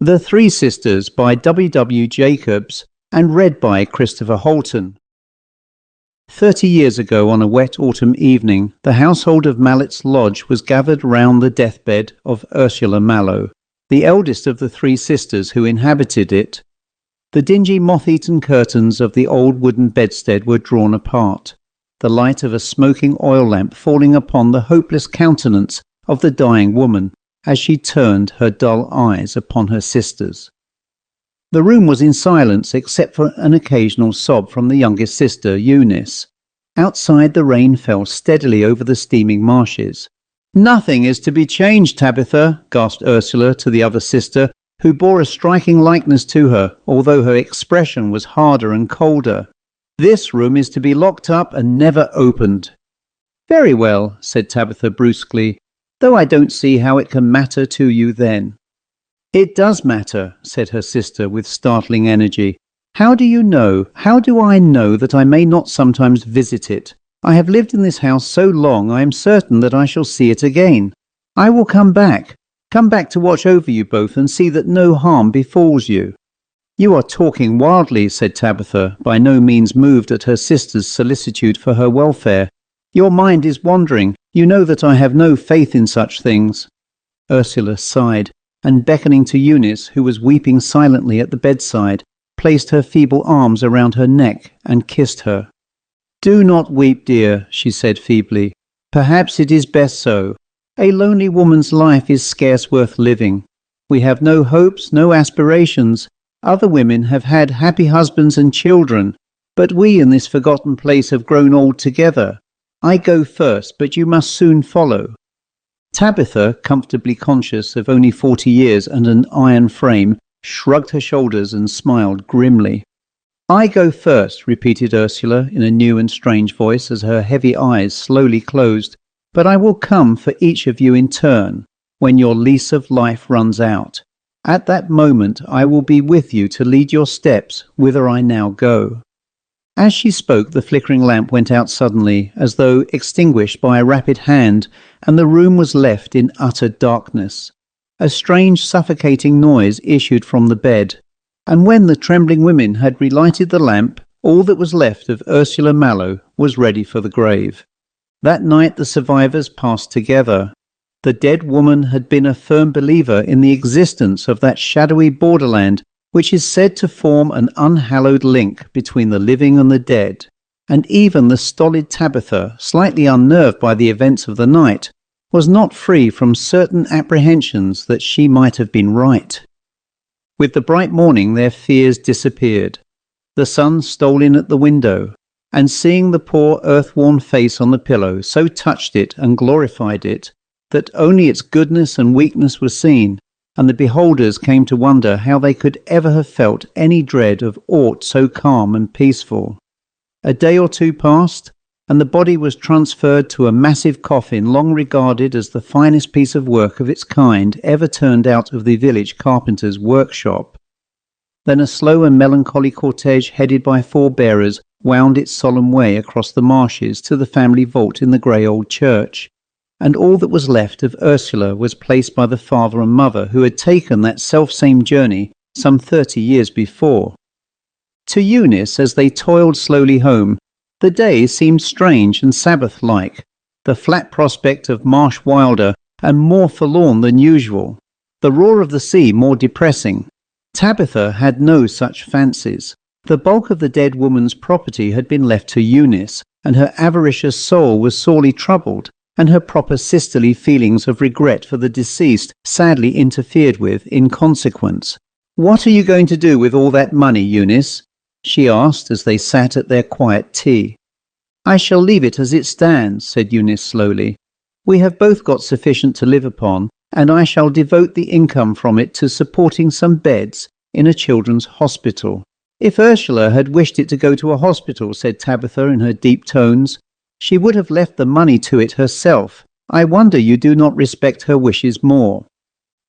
The Three Sisters by w.w.jacobs and read by Christopher Halton. 30 years ago, on a wet autumn evening, the household of Mallett's Lodge was gathered round the deathbed of Ursula Mallow, the eldest of the three sisters who inhabited it. The dingy moth-eaten curtains of the old wooden bedstead were drawn apart, the light of a smoking oil lamp falling upon the hopeless countenance of the dying woman as she turned her dull eyes upon her sisters. The room was in silence except for an occasional sob from the youngest sister, Eunice. Outside, the rain fell steadily over the steaming marshes. "Nothing is to be changed, Tabitha," gasped Ursula to the other sister, who bore a striking likeness to her, although her expression was harder and colder. "This room is to be locked up and never opened." "Very well," said Tabitha brusquely, "though I don't see how it can matter to you then." "It does matter," said her sister with startling energy. How do I know that I may not sometimes visit it? I have lived in this house so long I am certain that I shall see it again. I will come back to watch over you both and see that no harm befalls you." "You are talking wildly," said Tabitha, by no means moved at her sister's solicitude for her welfare. "Your mind is wandering. You know that I have no faith in such things." Ursula sighed, and beckoning to Eunice, who was weeping silently at the bedside, placed her feeble arms around her neck and kissed her. "Do not weep, dear," she said feebly. "Perhaps it is best so. A lonely woman's life is scarce worth living. We have no hopes, no aspirations. Other women have had happy husbands and children, but we in this forgotten place have grown old together. I go first, but you must soon follow." Tabitha, comfortably conscious of only 40 years and an iron frame, shrugged her shoulders and smiled grimly. "I go first," repeated Ursula in a new and strange voice as her heavy eyes slowly closed, "but I will come for each of you in turn, when your lease of life runs out. At that moment I will be with you to lead your steps whither I now go." As she spoke, the flickering lamp went out suddenly, as though extinguished by a rapid hand, and the room was left in utter darkness. A strange suffocating noise issued from the bed, and when the trembling women had relighted the lamp, all that was left of Ursula Mallow was ready for the grave. That night the survivors passed together. The dead woman had been a firm believer in the existence of that shadowy borderland which is said to form an unhallowed link between the living and the dead, and even the stolid Tabitha, slightly unnerved by the events of the night, was not free from certain apprehensions that she might have been right. With the bright morning their fears disappeared. The sun stole in at the window, and seeing the poor earth-worn face on the pillow, so touched it and glorified it, that only its goodness and weakness were seen, and the beholders came to wonder how they could ever have felt any dread of aught so calm and peaceful. A day or two passed, and the body was transferred to a massive coffin long regarded as the finest piece of work of its kind ever turned out of the village carpenter's workshop. Then a slow and melancholy cortege headed by 4 bearers wound its solemn way across the marshes to the family vault in the grey old church, and all that was left of Ursula was placed by the father and mother who had taken that self-same journey some 30 years before. To Eunice, as they toiled slowly home, the day seemed strange and Sabbath-like, the flat prospect of marsh wilder and more forlorn than usual, the roar of the sea more depressing. Tabitha had no such fancies. The bulk of the dead woman's property had been left to Eunice, and her avaricious soul was sorely troubled, and her proper sisterly feelings of regret for the deceased sadly interfered with in consequence. "What are you going to do with all that money, Eunice?" she asked as they sat at their quiet tea. "I shall leave it as it stands," said Eunice slowly. "We have both got sufficient to live upon, and I shall devote the income from it to supporting some beds in a children's hospital." "If Ursula had wished it to go to a hospital," said Tabitha in her deep tones, "she would have left the money to it herself. I wonder you do not respect her wishes more."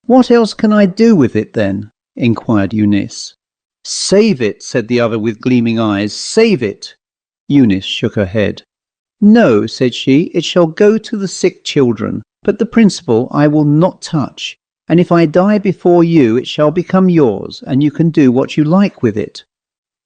"What else can I do with it then?" inquired Eunice. "Save it," said the other with gleaming eyes. "Save it." Eunice shook her head. "No," said she, "it shall go to the sick children, but the principal I will not touch. and if I die before you it shall become yours, and you can do what you like with it."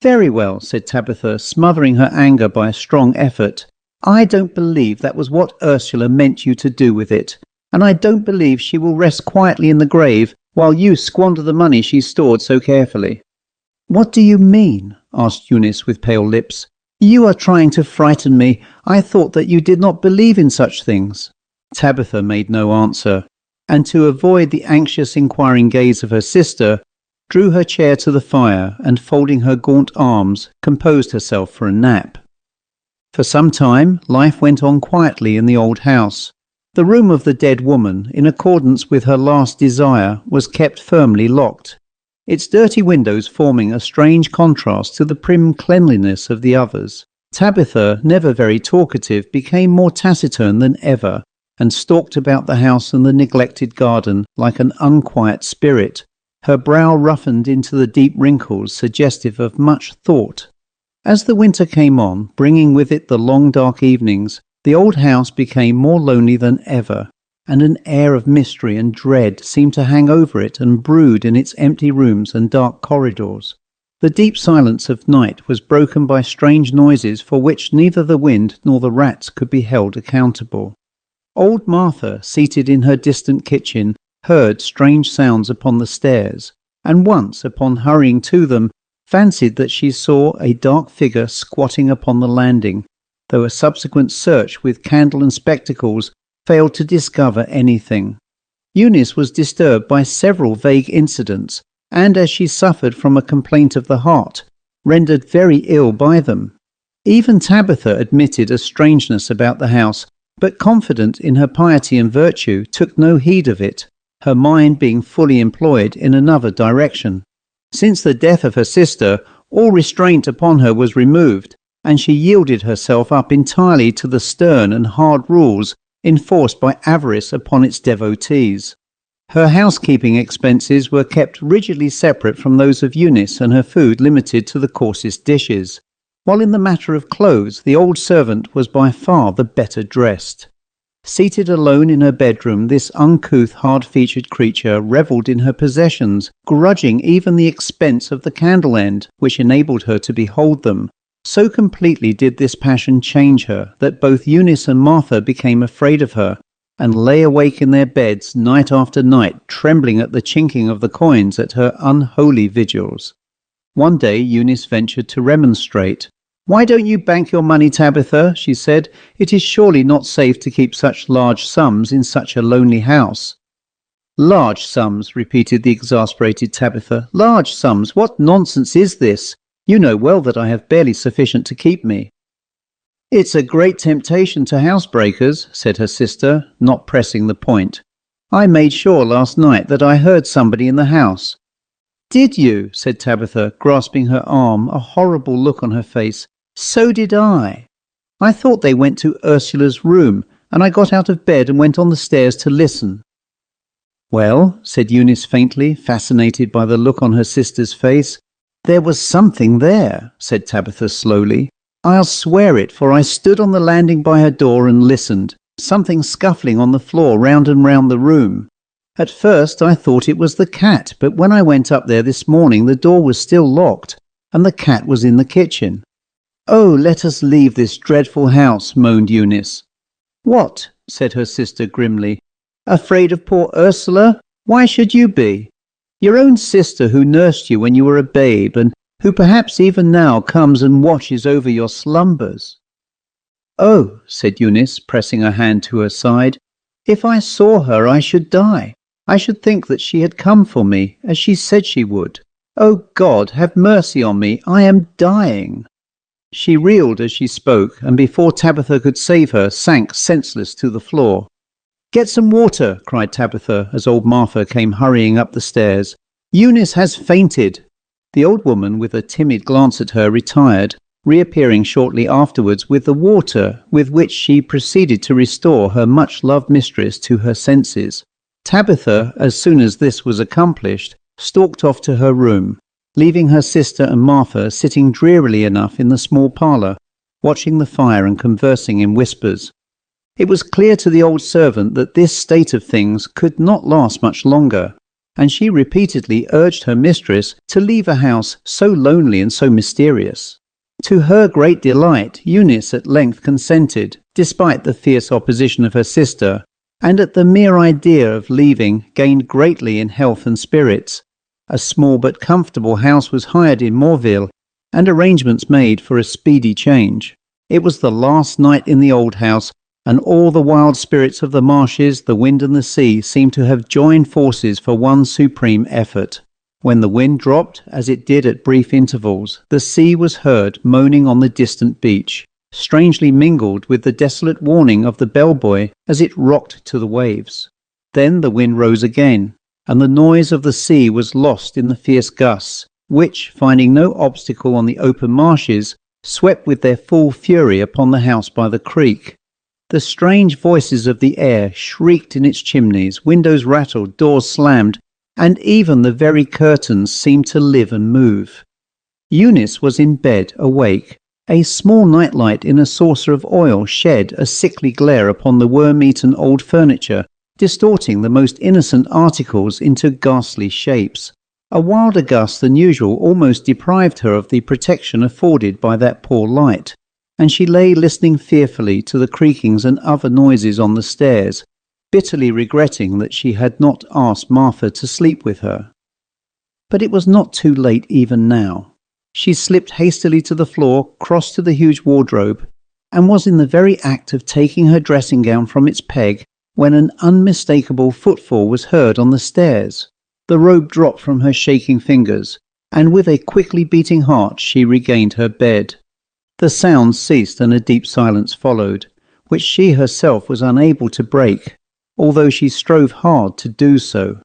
"Very well," said Tabitha, smothering her anger by a strong effort. "I don't believe that was what Ursula meant you to do with it, and I don't believe she will rest quietly in the grave while you squander the money she stored so carefully." "What do you mean?" asked Eunice with pale lips. "You are trying to frighten me. I thought that you did not believe in such things." Tabitha made no answer, and to avoid the anxious inquiring gaze of her sister, drew her chair to the fire and, folding her gaunt arms, composed herself for a nap. For some time life went on quietly in the old house. The room of the dead woman, in accordance with her last desire, was kept firmly locked, its dirty windows forming a strange contrast to the prim cleanliness of the others. Tabitha, never very talkative, became more taciturn than ever, and stalked about the house and the neglected garden like an unquiet spirit, her brow roughened into the deep wrinkles suggestive of much thought. As the winter came on, bringing with it the long dark evenings, the old house became more lonely than ever, and an air of mystery and dread seemed to hang over it and brood in its empty rooms and dark corridors. The deep silence of night was broken by strange noises for which neither the wind nor the rats could be held accountable. Old Martha, seated in her distant kitchen, heard strange sounds upon the stairs, and once, upon hurrying to them, fancied that she saw a dark figure squatting upon the landing, though a subsequent search with candle and spectacles failed to discover anything. Eunice was disturbed by several vague incidents, and as she suffered from a complaint of the heart, rendered very ill by them. Even Tabitha admitted a strangeness about the house, but confident in her piety and virtue, took no heed of it, her mind being fully employed in another direction. Since the death of her sister, all restraint upon her was removed, and she yielded herself up entirely to the stern and hard rules enforced by Avarice upon its devotees. Her housekeeping expenses were kept rigidly separate from those of Eunice, and her food limited to the coarsest dishes, while in the matter of clothes the old servant was by far the better dressed. Seated alone in her bedroom, this uncouth, hard-featured creature revelled in her possessions, grudging even the expense of the candle end which enabled her to behold them. So completely did this passion change her that both Eunice and Martha became afraid of her, and lay awake in their beds night after night, trembling at the chinking of the coins at her unholy vigils. One day Eunice ventured to remonstrate. "Why don't you bank your money, Tabitha?" she said. "It is surely not safe to keep such large sums in such a lonely house." "Large sums," repeated the exasperated Tabitha. "Large sums! What nonsense is this? You know well that I have barely sufficient to keep me." "It's a great temptation to housebreakers," said her sister, not pressing the point. "I made sure last night that I heard somebody in the house." "Did you?" said Tabitha, grasping her arm, a horrible look on her face. "So did I. I thought they went to Ursula's room, and I got out of bed and went on the stairs to listen." "Well," said Eunice faintly, fascinated by the look on her sister's face. "There was something there," said Tabitha slowly. "I'll swear it, for I stood on the landing by her door and listened. Something scuffling on the floor round and round the room. At first I thought it was the cat, but when I went up there this morning the door was still locked, and the cat was in the kitchen." "Oh, let us leave this dreadful house," moaned Eunice. "What?" said her sister grimly. "Afraid of poor Ursula? Why should you be? Your own sister who nursed you when you were a babe, and who perhaps even now comes and watches over your slumbers." "Oh," said Eunice, pressing her hand to her side, "if I saw her I should die. I should think that she had come for me, as she said she would. Oh God, have mercy on me, I am dying." She reeled as she spoke, and before Tabitha could save her, sank senseless to the floor. "Get some water," cried Tabitha, as old Martha came hurrying up the stairs. "Eunice has fainted." The old woman, with a timid glance at her, retired, reappearing shortly afterwards with the water, with which she proceeded to restore her much-loved mistress to her senses. Tabitha, as soon as this was accomplished, stalked off to her room, leaving her sister and Martha sitting drearily enough in the small parlour, watching the fire and conversing in whispers. It was clear to the old servant that this state of things could not last much longer, and she repeatedly urged her mistress to leave a house so lonely and so mysterious. To her great delight, Eunice at length consented, despite the fierce opposition of her sister, and at the mere idea of leaving gained greatly in health and spirits. A small but comfortable house was hired in Morville, and arrangements made for a speedy change. It was the last night in the old house, and all the wild spirits of the marshes, the wind and the sea seemed to have joined forces for one supreme effort. When the wind dropped, as it did at brief intervals, the sea was heard moaning on the distant beach, strangely mingled with the desolate warning of the bellboy as it rocked to the waves. Then the wind rose again, and the noise of the sea was lost in the fierce gusts, which, finding no obstacle on the open marshes, swept with their full fury upon the house by the creek. The strange voices of the air shrieked in its chimneys, windows rattled, doors slammed, and even the very curtains seemed to live and move. Eunice was in bed, awake. A small nightlight in a saucer of oil shed a sickly glare upon the worm-eaten old furniture, distorting the most innocent articles into ghastly shapes. A wilder gust than usual almost deprived her of the protection afforded by that poor light, and she lay listening fearfully to the creakings and other noises on the stairs, bitterly regretting that she had not asked Martha to sleep with her. But it was not too late even now. She slipped hastily to the floor, crossed to the huge wardrobe, and was in the very act of taking her dressing gown from its peg when an unmistakable footfall was heard on the stairs. The robe dropped from her shaking fingers, and with a quickly beating heart she regained her bed. The sounds ceased and a deep silence followed, which she herself was unable to break, although she strove hard to do so.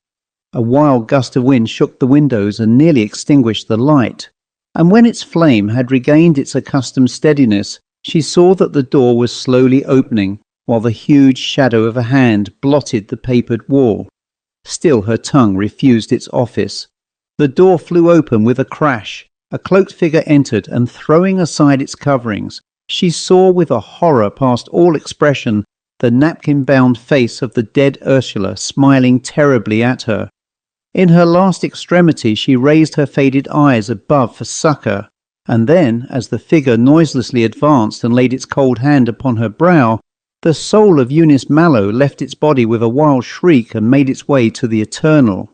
A wild gust of wind shook the windows and nearly extinguished the light, and when its flame had regained its accustomed steadiness, she saw that the door was slowly opening, while the huge shadow of a hand blotted the papered wall. Still her tongue refused its office. The door flew open with a crash. A cloaked figure entered, and throwing aside its coverings, she saw with a horror past all expression the napkin-bound face of the dead Ursula smiling terribly at her. In her last extremity she raised her faded eyes above for succour, and then, as the figure noiselessly advanced and laid its cold hand upon her brow, the soul of Eunice Mallow left its body with a wild shriek and made its way to the eternal.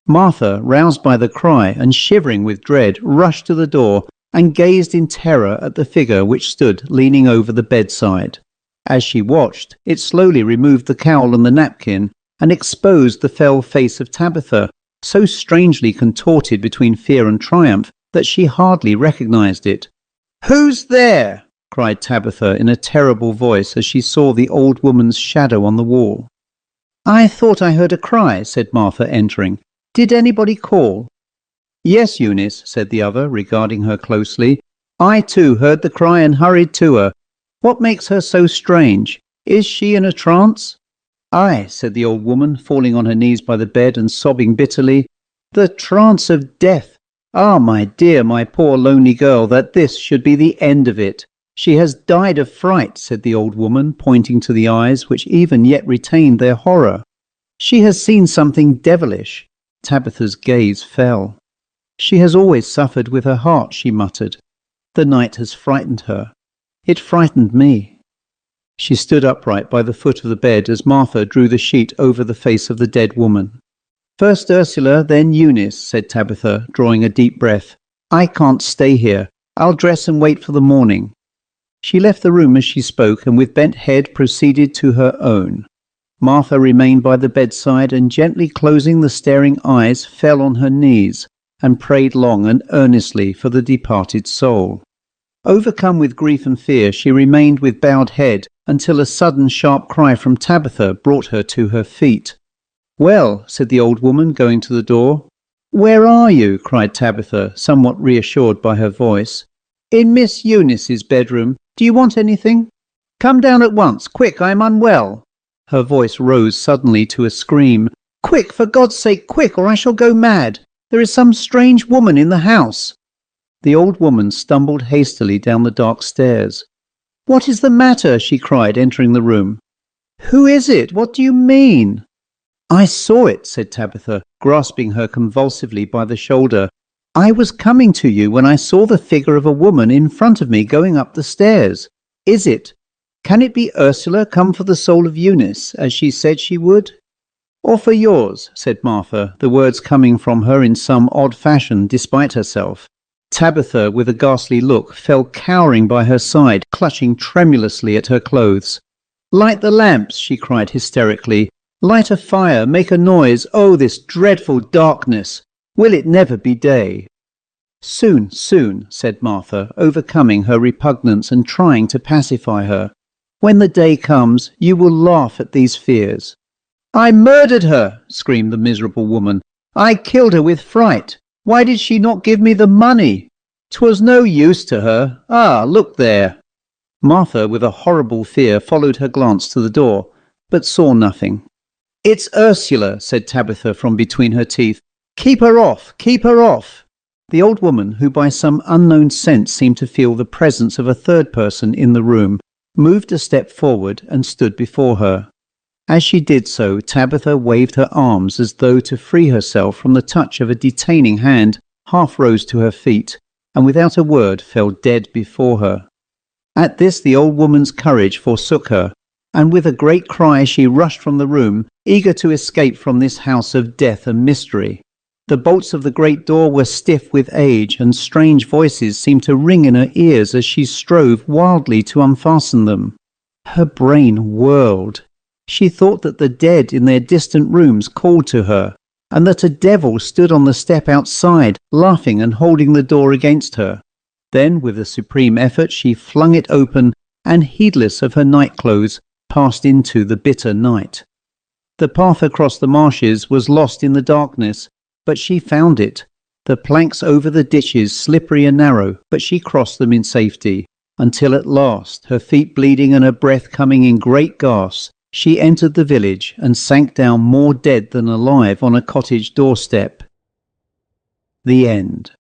Martha, roused by the cry and shivering with dread, rushed to the door and gazed in terror at the figure which stood leaning over the bedside. As she watched, it slowly removed the cowl and the napkin and exposed the fell face of Tabitha, so strangely contorted between fear and triumph that she hardly recognized it. "Who's there?" cried Tabitha in a terrible voice as she saw the old woman's shadow on the wall. "I thought I heard a cry," said Martha, entering. "Did anybody call?" "Yes, Eunice," said the other, regarding her closely. "I too heard the cry and hurried to her. What makes her so strange? Is she in a trance?" "Aye," said the old woman, falling on her knees by the bed and sobbing bitterly. "The trance of death. Ah, my dear, my poor lonely girl, that this should be the end of it. She has died of fright," said the old woman, pointing to the eyes, which even yet retained their horror. "She has seen something devilish." Tabitha's gaze fell. "She has always suffered with her heart," she muttered. "The night has frightened her. It frightened me." She stood upright by the foot of the bed as Martha drew the sheet over the face of the dead woman. "First Ursula, then Eunice," said Tabitha, drawing a deep breath. "I can't stay here. I'll dress and wait for the morning." She left the room as she spoke, and with bent head proceeded to her own. Martha remained by the bedside, and gently closing the staring eyes, fell on her knees, and prayed long and earnestly for the departed soul. Overcome with grief and fear, she remained with bowed head, until a sudden sharp cry from Tabitha brought her to her feet. "Well," said the old woman, going to the door. "Where are you?" cried Tabitha, somewhat reassured by her voice. "In Miss Eunice's bedroom. Do you want anything?" "Come down at once. Quick, I am unwell." Her voice rose suddenly to a scream. "Quick, for God's sake, quick, or I shall go mad. There is some strange woman in the house." The old woman stumbled hastily down the dark stairs. "What is the matter?" she cried, entering the room. Who is it? What do you mean?" "I saw it," said Tabitha, grasping her convulsively by the shoulder. "I was coming to you when I saw the figure of a woman in front of me going up the stairs. Is it? Can it be Ursula come for the soul of Eunice, as she said she would?" "Or for yours," said Martha, the words coming from her in some odd fashion despite herself. Tabitha, with a ghastly look, fell cowering by her side, clutching tremulously at her clothes. "Light the lamps," she cried hysterically. "Light a fire, make a noise. Oh, this dreadful darkness! Will it never be day?" "Soon, soon," said Martha, overcoming her repugnance and trying to pacify her. "When the day comes, you will laugh at these fears." "I murdered her!" screamed the miserable woman. "I killed her with fright. Why did she not give me the money? 'Twas no use to her. Ah, look there!" Martha, with a horrible fear, followed her glance to the door, but saw nothing. "It's Ursula," said Tabitha from between her teeth. "Keep her off! Keep her off!" The old woman, who by some unknown sense seemed to feel the presence of a third person in the room, moved a step forward and stood before her. As she did so, Tabitha waved her arms as though to free herself from the touch of a detaining hand, half rose to her feet, and without a word fell dead before her. At this the old woman's courage forsook her, and with a great cry she rushed from the room, eager to escape from this house of death and mystery. The bolts of the great door were stiff with age, and strange voices seemed to ring in her ears as she strove wildly to unfasten them. Her brain whirled. She thought that the dead in their distant rooms called to her, and that a devil stood on the step outside, laughing and holding the door against her. Then, with a supreme effort, she flung it open, and, heedless of her nightclothes, passed into the bitter night. The path across the marshes was lost in the darkness, but she found it. The planks over the ditches slippery and narrow, but she crossed them in safety, until at last, her feet bleeding and her breath coming in great gasps, she entered the village and sank down more dead than alive on a cottage doorstep. The end.